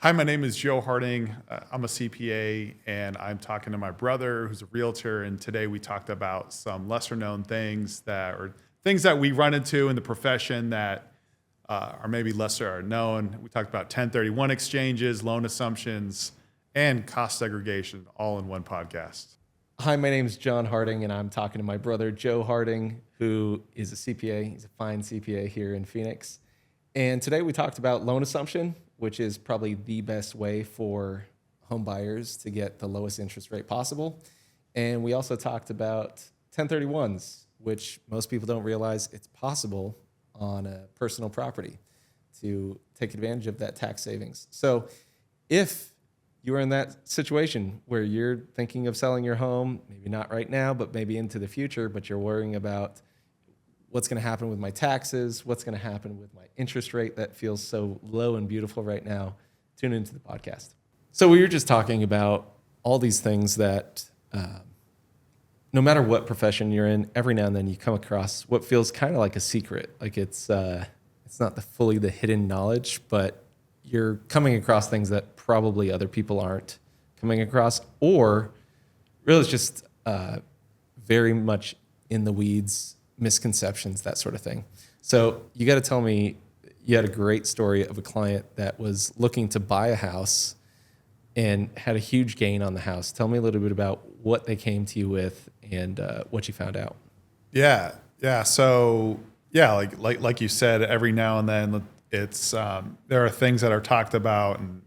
Hi, my name is Joe Harding. I'm a CPA, and I'm talking to my brother, who's a realtor. And today we talked about some lesser-known things or things that we run into in the profession that are maybe lesser known. We talked about 1031 exchanges, loan assumptions, and cost segregation, all in one podcast. Hi, my name is John Harding, and I'm talking to my brother, Joe Harding, who is a CPA. He's a fine CPA here in Phoenix. And today we talked about loan assumption, which is probably the best way for home buyers to get the lowest interest rate possible. And we also talked about 1031s, which most people don't realize it's possible on a personal property to take advantage of that tax savings. So if you are in that situation where you're thinking of selling your home, maybe not right now, but maybe into the future, but you're worrying about what's going to happen with my taxes, what's going to happen with my interest rate that feels so low and beautiful right now, tune into the podcast. So we were just talking about all these things that no matter what profession you're in, every now and then you come across what feels kind of like a secret. Like it's not fully the hidden knowledge, but you're coming across things that probably other people aren't coming across, or really it's just very much in the weeds, misconceptions, that sort of thing. So you got to tell me, you had a great story of a client that was looking to buy a house and had a huge gain on the house. Tell me a little bit about what they came to you with and what you found out. Yeah. So like you said, every now and then it's there are things that are talked about and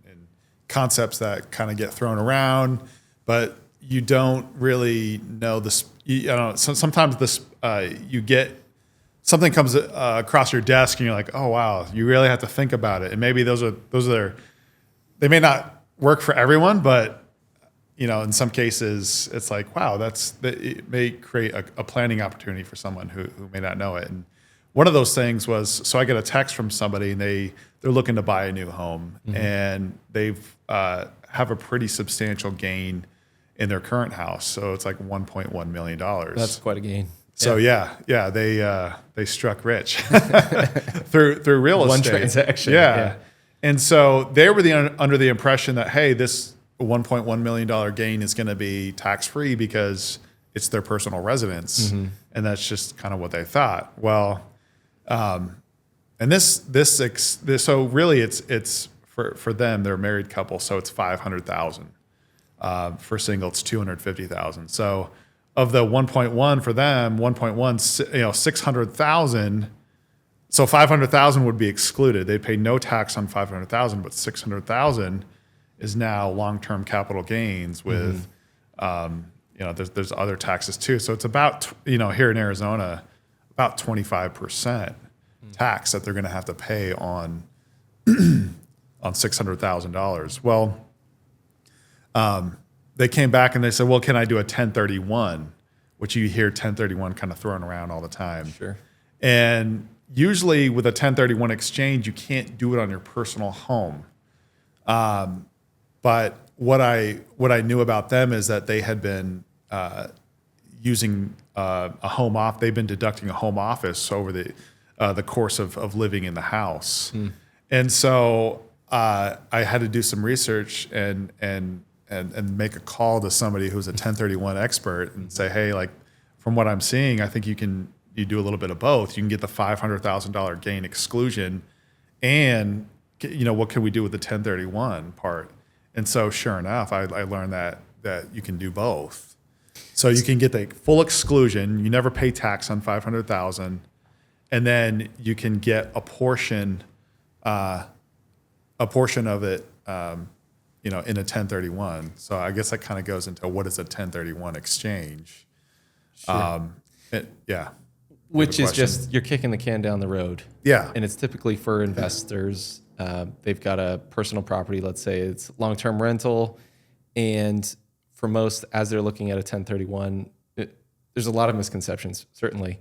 concepts that kind of get thrown around, but you don't really know this. Sometimes this you get something comes across your desk and you're like, oh wow, you really have to think about it. And maybe those are they may not work for everyone, but in some cases it's like, wow, it may create a planning opportunity for someone who may not know it. And one of those things was, so I get a text from somebody and they're looking to buy a new home, mm-hmm. and they've have a pretty substantial gain in their current house. So it's like $1.1 million. That's quite a gain. So they struck rich through real estate. One transaction. Yeah. And so they were under the impression that, hey, this $1.1 million gain is going to be tax-free because it's their personal residence. Mm-hmm. And that's just kind of what they thought. Well, and so really it's for them, they're a married couple. So it's $500,000. For single, it's $250,000. So of the 1.1 for them, 1.1, 600,000. So 500,000 would be excluded. They'd pay no tax on 500,000, but 600,000 is now long-term capital gains with, mm-hmm. There's other taxes too. So it's about, here in Arizona, about 25% tax that they're going to have to pay on $600,000. Well, they came back and they said, well, can I do a 1031? Which you hear 1031 kind of thrown around all the time. Sure. And usually with a 1031 exchange, you can't do it on your personal home. But what I knew about them is that they had been using a home off. They've been deducting a home office over the course of living in the house. And so I had to do some research and make a call to somebody who's a 1031 expert and say, hey, like from what I'm seeing, I think you do a little bit of both. You can get the $500,000 gain exclusion, and what can we do with the 1031 part? And so sure enough, I learned that you can do both. So you can get the full exclusion. You never pay tax on $500,000, and then you can get a portion of it. In a 1031. So I guess that kind of goes into what is a 1031 exchange. Sure. Which is just, you're kicking the can down the road. Yeah. And it's typically for investors. They've got a personal property, let's say it's long-term rental. And for most, as they're looking at a 1031, there's a lot of misconceptions, certainly.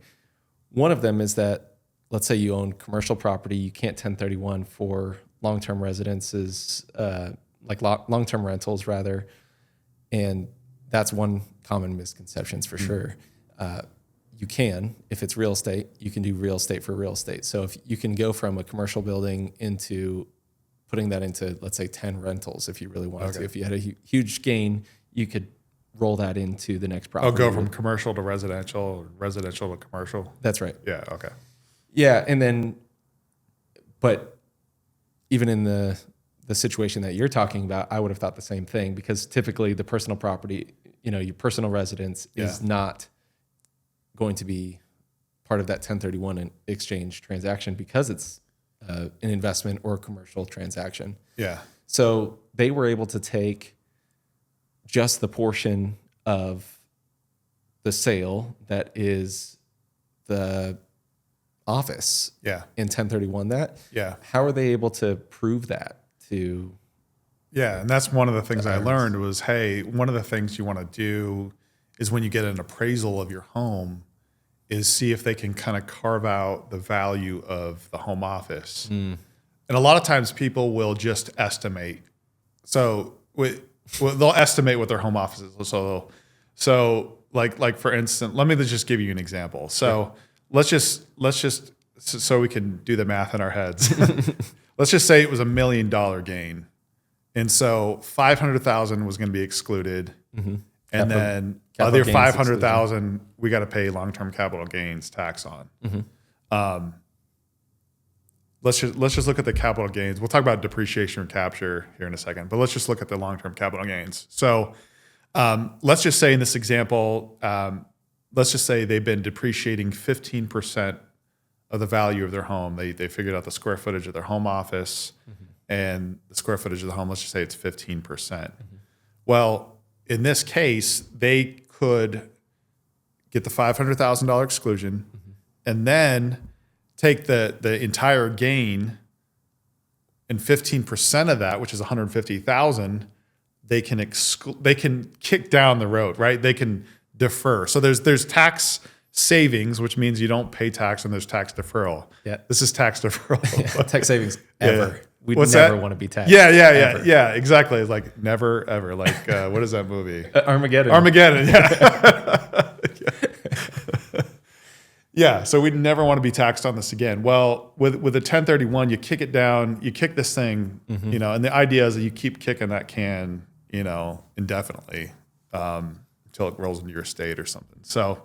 One of them is that, let's say you own commercial property, you can't 1031 for long-term residences, like long-term rentals rather. And that's one common misconceptions for sure. You can, if it's real estate, you can do real estate for real estate. So if you can go from a commercial building into putting that into, let's say, 10 rentals if you really wanted to. If you had a huge gain, you could roll that into the next property. Go from commercial to residential, or residential to commercial. That's right. Yeah. Okay. Yeah, and then, but even in the situation that you're talking about, I would have thought the same thing, because typically the personal property, your personal residence is not going to be part of that 1031 exchange transaction, because it's an investment or a commercial transaction. Yeah. So they were able to take just the portion of the sale that is the office in 1031 that. Yeah. How are they able to prove that to? Yeah. And that's one of the things I learned was, hey, one of the things you want to do is when you get an appraisal of your home is see if they can kind of carve out the value of the home office. And a lot of times people will just estimate. So they'll estimate what their home office is. So like for instance, let me just give you an example. So let's just so we can do the math in our heads. Let's just say it was $1 million gain, and so 500,000 was going to be excluded, and then other 500,000 we got to pay long-term capital gains tax on. Let's just look at the capital gains. We'll talk about depreciation and capture here in a second, but let's just look at the long-term capital gains. So let's just say in this example, let's just say they've been depreciating 15% of the value of their home. They figured out the square footage of their home office and the square footage of the home. Let's just say it's 15%. Well, in this case, they could get the $500,000 exclusion and then take the entire gain, and 15% of that, which is 150,000, they can kick down the road, right? They can defer. So there's tax savings, which means you don't pay tax, and there's tax deferral. Yeah. This is tax deferral. Tax savings ever. We'd What's never that? want to be taxed. Yeah, exactly. It's like never ever. Like what is that movie? Armageddon. Yeah. Yeah, so we'd never want to be taxed on this again. Well, with a 1031, you kick it down, you kick this thing, and the idea is that you keep kicking that can, indefinitely until it rolls into your estate or something. So,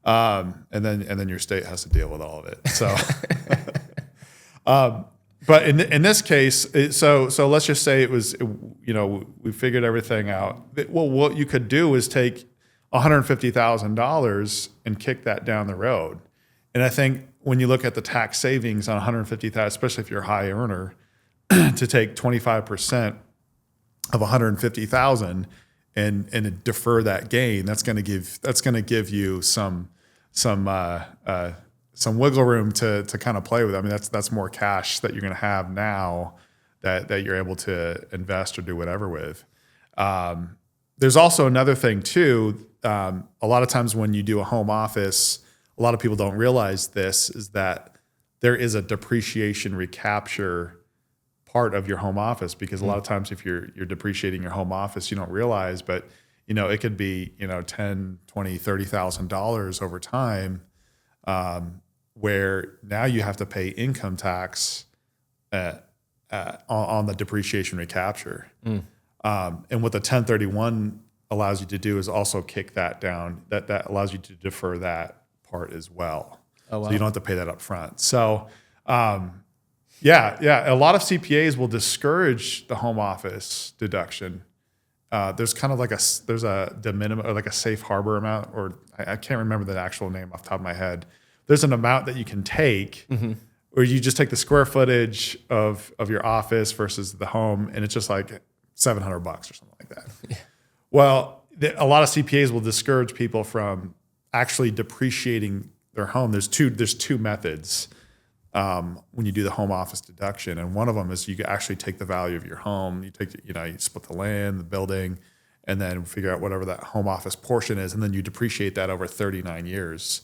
and then your state has to deal with all of it. So, but in this case, so let's just say it was, we figured everything out. Well, what you could do is take $150,000 and kick that down the road. And I think when you look at the tax savings on $150,000, especially if you're a high earner, to take 25% of $150,000 and defer that gain, that's going to give you some wiggle room to kind of play with. I mean, that's more cash that you're going to have now that you're able to invest or do whatever with. There's also another thing too. A lot of times when you do a home office, a lot of people don't realize this, is that there is a depreciation recapture part of your home office, because a lot of times if you're depreciating your home office, you don't realize, but it could be $10,000, $20,000, $30,000 over time, where now you have to pay income tax on the depreciation recapture. And what the 1031 allows you to do is also kick that down. That allows you to defer that part as well. Oh, wow. So you don't have to pay that up front. So, a lot of CPAs will discourage the home office deduction. There's kind of like there's a de minimis, or like a safe harbor amount, or I can't remember the actual name off the top of my head. There's an amount that you can take, or you just take the square footage of your office versus the home, and it's just like $700 or something like that. Yeah. Well, a lot of CPAs will discourage people from actually depreciating their home. There's two methods when you do the home office deduction, and one of them is you can actually take the value of your home. You take you split the land, the building, and then figure out whatever that home office portion is, and then you depreciate that over 39 years.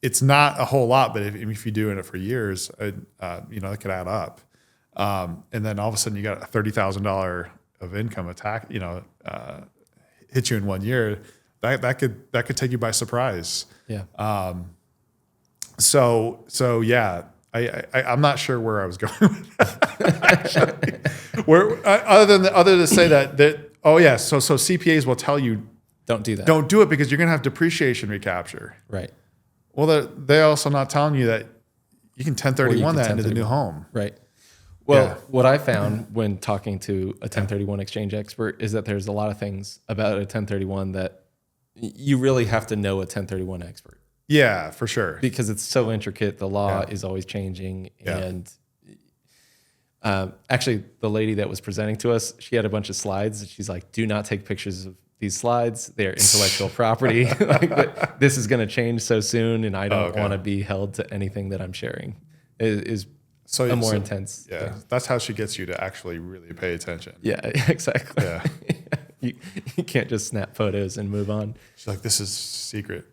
It's not a whole lot, but if you're doing it for years, it could add up. And then all of a sudden you got $30,000 of income attack, hit you in 1 year. That could take you by surprise. Yeah. So yeah, I'm not sure where I was going with that, actually. Other than to say that oh yeah, so CPAs will tell you Don't do that. don't do it because you're going to have depreciation recapture. Right. Well, they're also not telling you that you can Or 1031 you that can into the new 1031. home. Right. Well, Yeah. what I found when talking to a 1031 exchange expert is that there's a lot of things about a 1031 that you really have to know a 1031 expert Yeah, for sure. because it's so intricate. The law Yeah. is always changing. Yeah. And actually, the lady that was presenting to us, she had a bunch of slides. She's like, do not take pictures of these slides. They're intellectual property. Like, this is going to change so soon, and I don't okay. want to be held to anything that I'm sharing. It is So a more intense Yeah, thing. that's how she gets you to actually really pay attention. Yeah, exactly. Yeah. You can't just snap photos and move on. She's like, this is secret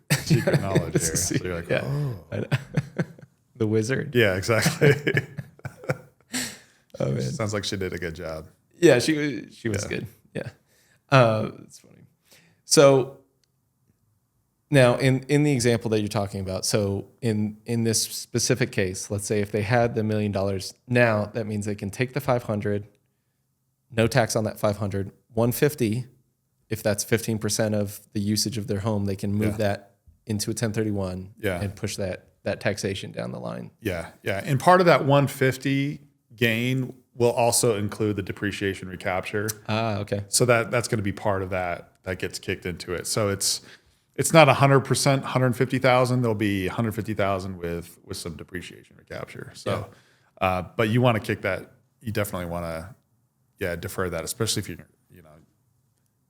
knowledge here. So you're like, yeah. oh. The wizard. Yeah, exactly. Oh, man. Sounds like she did a good job. Yeah, she was Yeah. good. Yeah. It's funny. So now in the example that you're talking about, so in this specific case, let's say if they had the $1 million, now that means they can take the 500, no tax on that 500, 150, if that's 15% of the usage of their home, they can move that into a 1031 Yeah. and push that taxation down the line. Yeah, yeah. And part of that 150 gain will also include the depreciation recapture. Ah, okay. So that's going to be part of that gets kicked into it. So it's not 100%, 150,000. There'll be 150,000 with some depreciation recapture. So, but you want to kick that. You definitely want to, defer that, especially if you're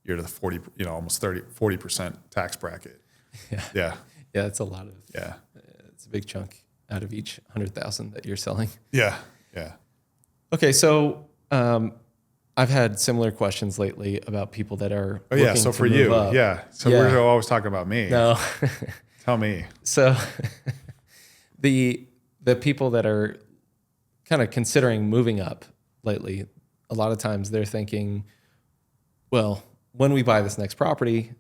to the 40, almost 40% tax bracket. Yeah. Yeah. Yeah, it's a lot of. Yeah. It's a big chunk out of each 100,000 that you're selling. Yeah. Yeah. Okay, so I've had similar questions lately about people that are. Oh yeah. looking So to for move you, up. yeah. So Yeah. we're always talking about me. No. Tell me. So the people that are kind of considering moving up lately, a lot of times they're thinking, well, when we buy this next property,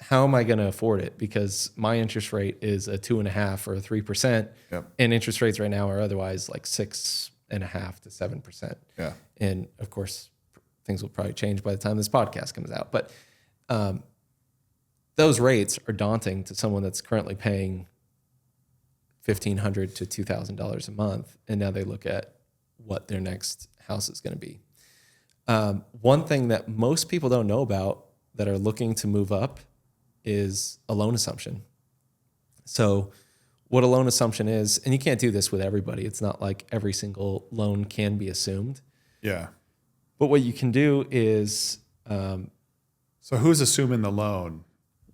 how am I going to afford it? Because my interest rate is a 2.5% or a 3%, Yep. and interest rates right now are otherwise like 6.5% to 7%. Yeah. And of course, things will probably change by the time this podcast comes out. But those rates are daunting to someone that's currently paying $1,500 to $2,000 a month, and now they look at what their next house is going to be. One thing that most people don't know about that are looking to move up is a loan assumption. So what a loan assumption is, and you can't do this with everybody. It's not like every single loan can be assumed. Yeah. But what you can do is, So who's assuming the loan?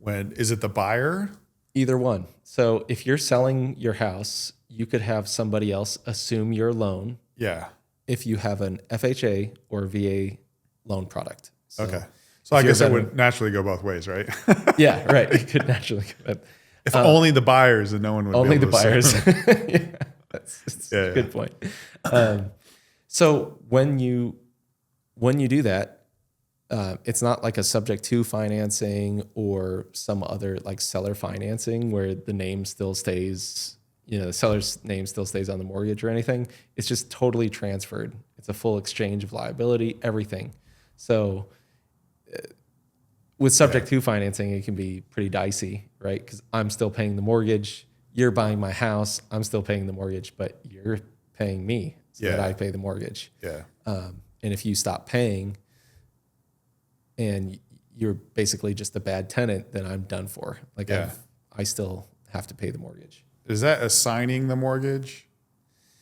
Is it the buyer? either one. So if you're selling your house, you could have somebody else assume your loan Yeah. if you have an FHA or VA loan product. So, Okay. So I you're guess it better- would naturally go both ways, right? Yeah, right. It could naturally. If only the buyers and no one would be Only the able to buyers. assume. Yeah, that's Yeah, a good point. So when you do that, it's not like a subject to financing or some other like seller financing where the name still stays, the seller's name still stays on the mortgage or anything. It's just totally transferred. It's a full exchange of liability, everything. So with subject to financing, it can be pretty dicey, right? Because I'm still paying the mortgage. You're buying my house. I'm still paying the mortgage, but you're paying me so that Yeah. I pay the mortgage. Yeah. And if you stop paying and you're basically just a bad tenant, then I'm done for. Like Yeah. I still have to pay the mortgage. Is that assigning the mortgage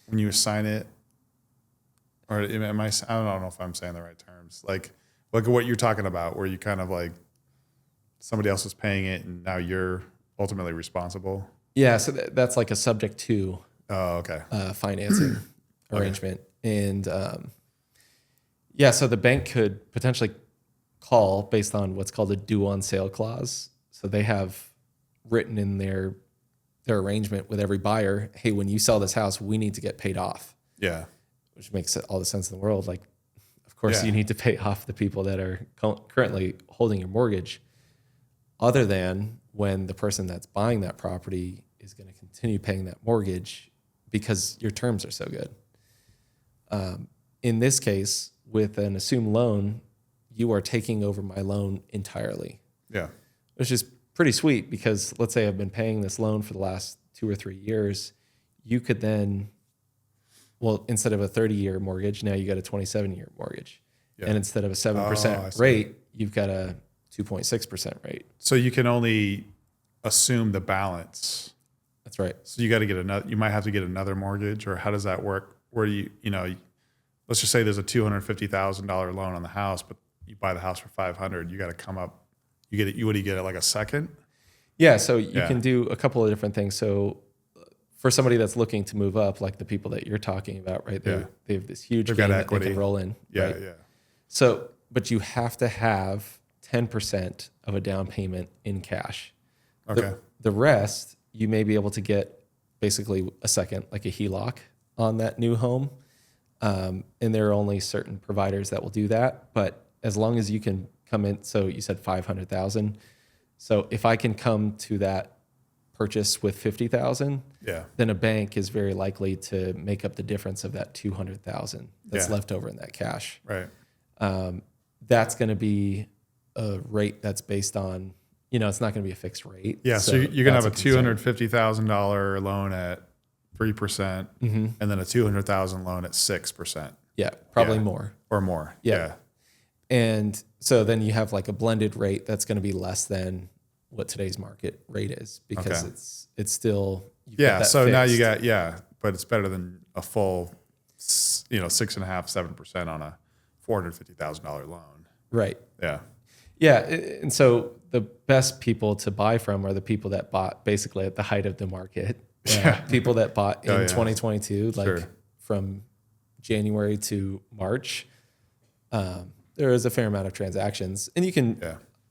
when you assign it? Or I don't know if I'm saying the right terms. Like what you're talking about, where you kind of like somebody else is paying it and now you're ultimately responsible. Yeah, so that's like a subject to Oh, okay. financing arrangement. And so the bank could potentially call based on what's called a due on sale clause. So they have written in their arrangement with every buyer, hey, when you sell this house, we need to get paid off, Yeah. which makes all the sense in the world. Like, of course, Yeah. you need to pay off the people that are currently holding your mortgage, other than when the person that's buying that property is going to continue paying that mortgage because your terms are so good. In this case, with an assumed loan, you are taking over my loan entirely. Yeah. Which is pretty sweet because let's say I've been paying this loan for the last 2 or 3 years. You could then, well, instead of a 30-year mortgage, now you got a 27-year mortgage. Yeah. And instead of a 7% rate, you've got a 2.6% rate. So you can only assume the balance. That's right. So you got to get another, you might have to get another mortgage, or how does that work? Where do you know, let's just say there's a $250,000 loan on the house, but you buy the house for 500, you got to come up, what do you get, like a second? Yeah. So you can do a couple of different things. So for somebody that's looking to move up, like the people that you're talking about, right? They have this huge They've game got that equity. they can roll in. Yeah. Right? Yeah. So, but you have to have 10% of a down payment in cash. Okay. The rest, you may be able to get basically a second, like a HELOC on that new home. And there are only certain providers that will do that. But as long as you can come in, so you said 500,000. So if I can come to that purchase with 50,000, then a bank is very likely to make up the difference of that 200,000 that's left over in that cash. Right. That's going to be a rate that's based on, it's not going to be a fixed rate. Yeah. So you're going to have a $250,000 loan at 3%, and then a $200,000 loan at 6%. Yeah. Probably more. Or more. Yeah. And so then you have like a blended rate that's going to be less than what today's market rate is because it's still, so now you got, but it's better than a full, 6.5%, 7% on a $450,000 loan. Right. Yeah. Yeah. And so the best people to buy from are the people that bought basically at the height of the market. People that bought in 2022, like from January to March. There is a fair amount of transactions, and you can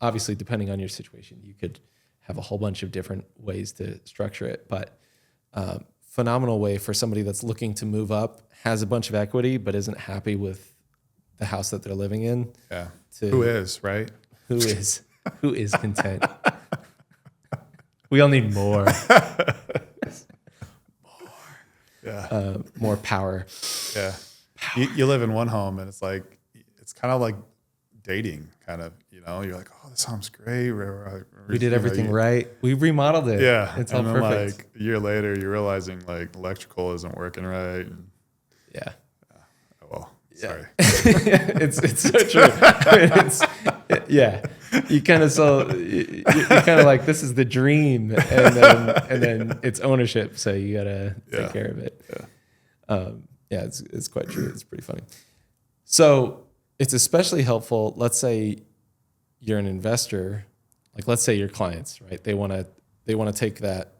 obviously, depending on your situation, you could have a whole bunch of different ways to structure it, but phenomenal way for somebody that's looking to move up, has a bunch of equity, but isn't happy with the house that they're living in. Yeah. Who is, right? Who is content? We all need more. More power. Yeah. You live in one home and it's kind of like dating, kind of, you're like, oh, this home's great. We did everything right. We remodeled it. Yeah. It's all and then perfect. like a year later, you're realizing like electrical isn't working right. Yeah. Oh, well, sorry. It's so true. I mean, you kind of you're kind of like, this is the dream, and then it's ownership, so you gotta take care of it. It's quite true. It's pretty funny. So it's especially helpful. Let's say you're an investor, like let's say your clients, right? They want to take that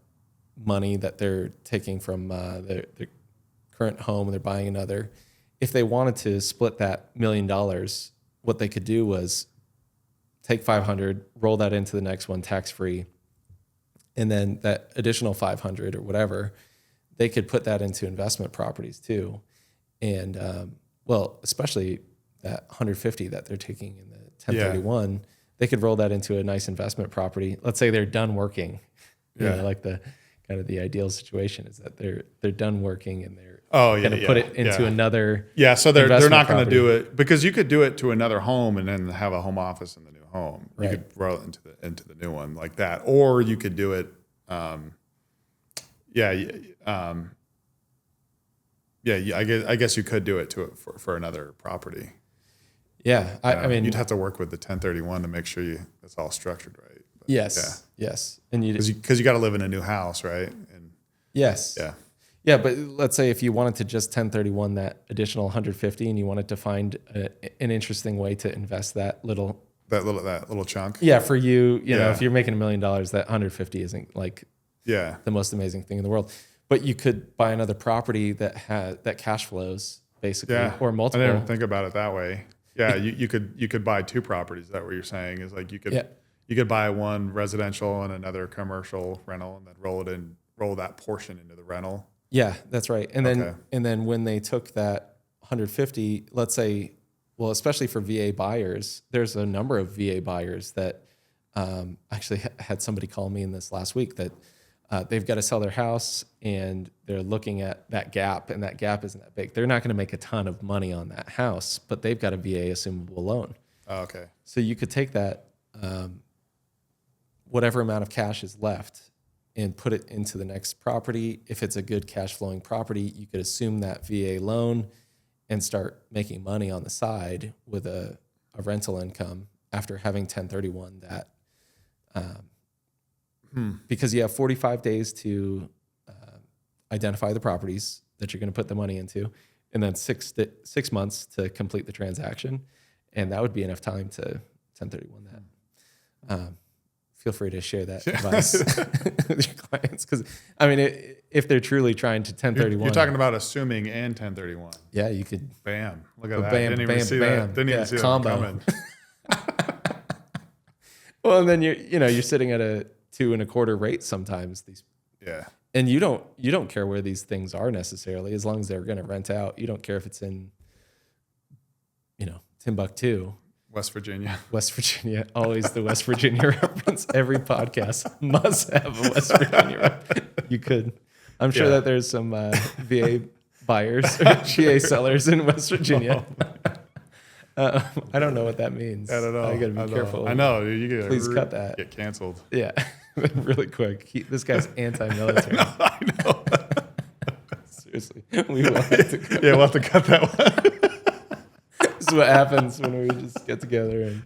money that they're taking from their current home and they're buying another. If they wanted to split that $1 million, what they could do was take 500, roll that into the next one tax-free, and then that additional 500 or whatever, they could put that into investment properties too. And especially that 150 that they're taking in the 1031, they could roll that into a nice investment property. Let's say they're done working. Like the kind of the ideal situation is that they're done working and they're going to put it into another. Yeah, so they're not going to do it, because you could do it to another home and then have a home office in the new home. Right. You could roll it into the new one like that, or you could do it. I guess you could do it for another property. Yeah, I mean, you'd have to work with the 1031 to make sure it's all structured right. But yes, and because you got to live in a new house, right? And yes, but let's say if you wanted to just 1031 that additional 150, and you wanted to find an interesting way to invest that little chunk. Yeah, for you, if you're making $1 million, that 150 isn't like the most amazing thing in the world. But you could buy another property that cash flows basically, or multiple. I didn't think about it that way. Yeah, you could buy two properties. Is that what you're saying? Is like you could buy one residential and another commercial rental, and then roll that portion into the rental. Yeah, that's right. And then when they took that 150, let's say, well, especially for VA buyers, there's a number of VA buyers that actually had somebody call me in this last week that they've got to sell their house, and they're looking at that gap, and that gap isn't that big. They're not going to make a ton of money on that house, but they've got a VA assumable loan. Oh, okay. So you could take that, whatever amount of cash is left, and put it into the next property. If it's a good cash flowing property, you could assume that VA loan and start making money on the side with a rental income after having 1031 that. Because you have 45 days to identify the properties that you're going to put the money into, and then 6 months to complete the transaction. And that would be enough time to 1031 that. Feel free to share that advice with your clients. Because, I mean, if they're truly trying to 1031. You're talking about assuming and 1031. Yeah, you could. Bam. Look at that. Bam, Didn't even see that. Didn't even see combo. that coming. Well, and then you're sitting at a 2.25% rate sometimes. Yeah. And you don't care where these things are necessarily, as long as they're going to rent out. You don't care if it's in, Timbuktu, West Virginia. Always the West Virginia reference. Every podcast must have a West Virginia reference. You could. I'm sure that there's some VA buyers or VA sellers in West Virginia. I don't know what that means. I don't know. I got to be careful. I know. You gotta Please cut that. Get canceled. Yeah, really quick. This guy's anti-military. I know. Seriously, we will have to cut. Yeah, we'll have to cut that one. This is what happens when we just get together and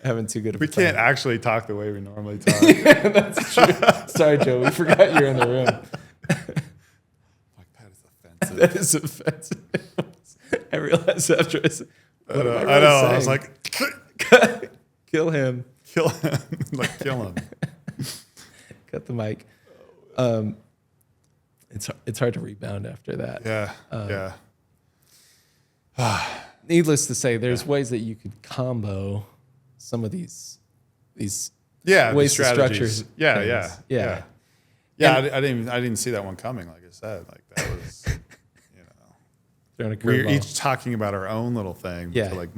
having too good of a We time. can't actually talk the way we normally talk. Yeah, that's true. Sorry, Joe. We forgot you're in the room. Like, that is offensive. That is offensive. I realized after I said, I know. I was like, kill him. kill him. Like, kill him. Cut the mic. It's hard to rebound after that. Yeah. Needless to say, there's ways that you could combo some of these Yeah. ways the to structure. strategies. Yeah. Yeah. Yeah. I didn't see that one coming. Like I said, like that was, Throwing a we're curveball. each talking about our own little thing Yeah. to like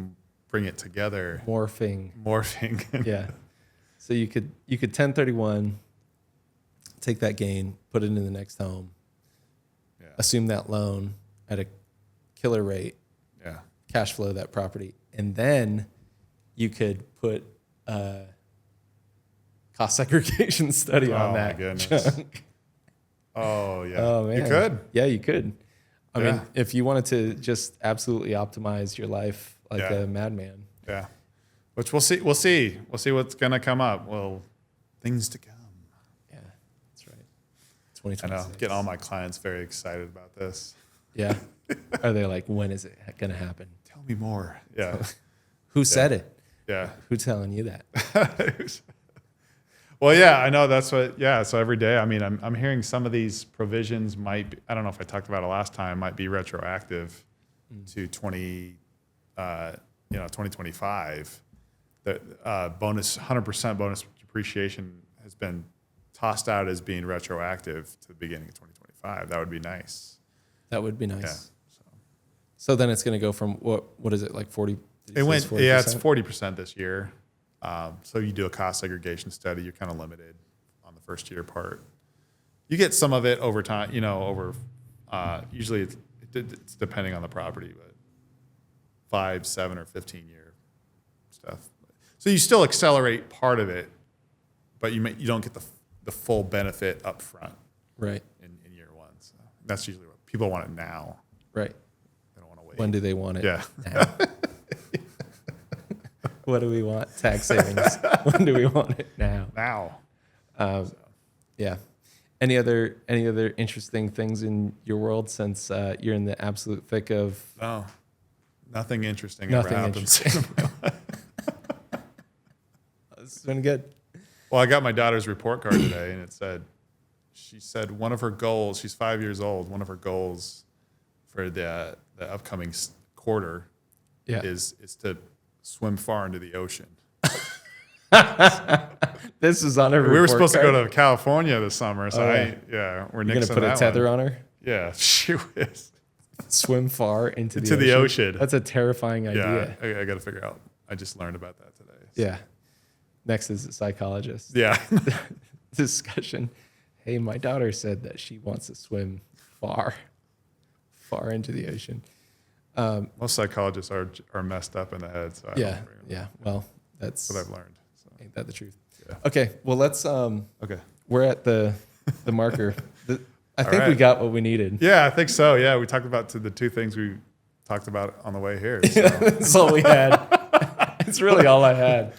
bring it together. Morphing. Yeah. So you could 1031, take that gain, put it into the next home, assume that loan at a killer rate, Yeah. cash flow that property, and then you could put a cost segregation study on that chunk. Oh yeah. Oh man, You could. Yeah, you could. I Yeah. mean, if you wanted to just absolutely optimize your life like Yeah. a madman. Yeah. Which we'll see. We'll see what's gonna come up. Well, things to come. Yeah, that's right. I 2026. know. Getting all my clients very excited about this. Yeah. Are they like, when is it going to happen? Tell me more. Yeah. Who said it? Yeah. Who's telling you that? Well, yeah, I know that's what. Yeah. So every day, I mean, I'm hearing some of these provisions might be, I don't know if I talked about it last time, might be retroactive to 2025. The 100% bonus depreciation has been tossed out as being retroactive to the beginning of 2025. That would be nice. That would be nice. Yeah. So then it's going to go from what is it, like 40? It went, 40%? yeah, it's 40% this year. So you do a cost segregation study, you're kind of limited on the first year part. You get some of it over time, usually it's depending on the property, but 5, 7, or 15-year stuff. So you still accelerate part of it, but you don't get the full benefit up front. Right. In year one. So that's usually what people want it now. Right. They don't want to wait. When do they want it? Yeah. Now. What do we want? Tax savings. When do we want it? Now. Now. Yeah. Any other interesting things in your world since you're in the absolute thick of? No. Nothing interesting Nothing ever happens. It's been good. Well, I got my daughter's report card today, and she said one of her goals, she's 5 years old, one of her goals for the upcoming quarter is to swim far into the ocean. This is on her report We were supposed card. to go to California this summer, so we're You're nixing going to put a that tether one. on her? Yeah, she is. Swim far into To the the ocean? ocean. That's a terrifying idea. Yeah, I got to figure out. I just learned about that today. Yeah. Next is a psychologist. Yeah. Discussion. hey, my daughter said that she wants to swim far into the ocean. Most psychologists are messed up in the head. So Yeah. Well, that's what I've learned. So. ain't that the truth? Yeah. Okay. Well, let's. Okay. We're at the marker. I think we right. got what we needed. Yeah, I think so. Yeah, we talked about the two things we talked about on the way here. So. That's all we had. It's really all I had.